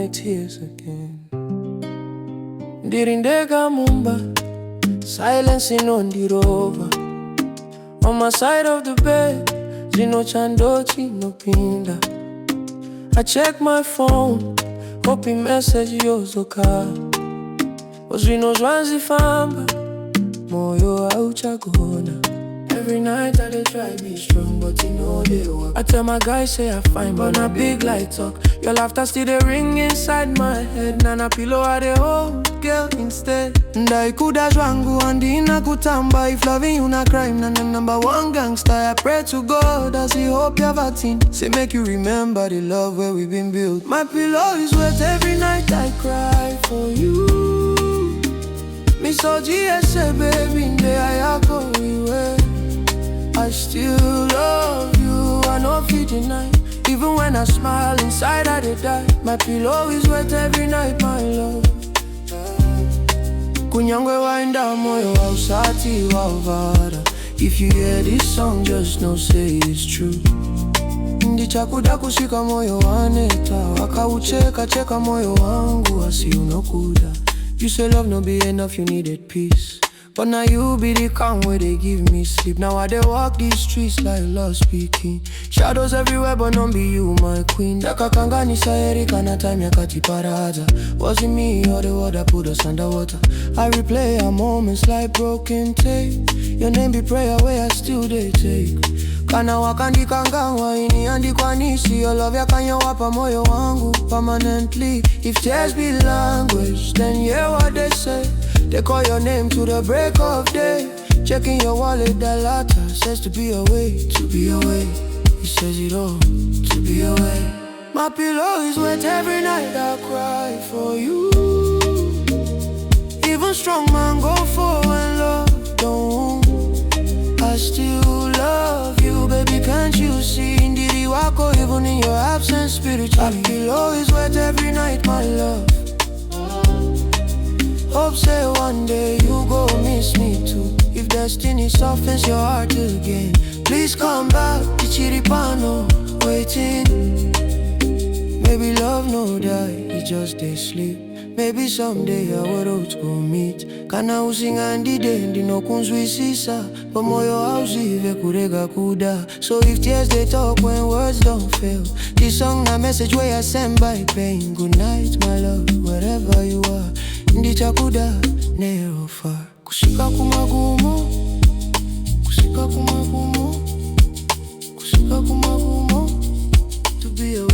my tears again. Ndiri ndega mumba, silence inondirova. On my side of the bed, zvino chando chinopinda. I check my phone, hoping message yodzoka. Zvino zvanzi famba, moyo hauchagona. Every night I dey try be strong, but you know they work. I tell my guys say I fine, but not big like talk. Your laughter still dey ring inside my head. Nana pillow I dey hold, girl, instead. Ndaikuda zvangu, handina kutamba. If loving you not crime, na number one gangster. I pray to God as he hope you have a teen. Say make you remember the love where we been built. My pillow is wet every night I cry for you. Misodzi, yese, baby, ndeyako. I still love you, I no fit deny. Even when I smile, inside I dey die. My pillow is wet every night, my love. Kunyangwe, waenda, Moyo, hausati, wavhara. If you hear this song, just know say it's true. Ndaikuda kushika moyo waneta. Wakaucheka cheka moyo wangu asi Unokuda. You say love no be enough, you needed peace. But now you be the calm where they give me sleep. Now I dey walk these streets like love speaking. Shadows everywhere but none be you, my queen. Dakakanganyisa erika na time yakati parada. Was it me or the word that put us underwater? I replay our moments like broken tape. Your name be prayer where I still dey take. Kana wakandika ngangwa iniandikwa nisi. Your love yakanyawapa moyo wangu permanently. If tears be language, then yeah what they say. They call your name to the break of day. Checking your wallet, that letter says to be away, to be away. It says it all, to be away. My pillow is wet every night I cry for you. Even strong man go for when love don't. I still love you, baby, can't you see? Ndiri wako, even in your absence spiritually. My pillow is wet every night, my love. Hope say one day you go miss me too. If destiny softens your heart again, please come back to Chiripano, waiting. Maybe love no die, it just they sleep. Maybe someday our roads go meet. Kana usinga ndide ndino kunzwisisa. But moyo hauzive kurega kuda. So if tears they talk when words don't fail. This song na message where I send by pain. Good night my love, wherever you are. Ndaikuda never far. Kushika kumagumo, kushika kumagumo, kushika kumagumo. To be a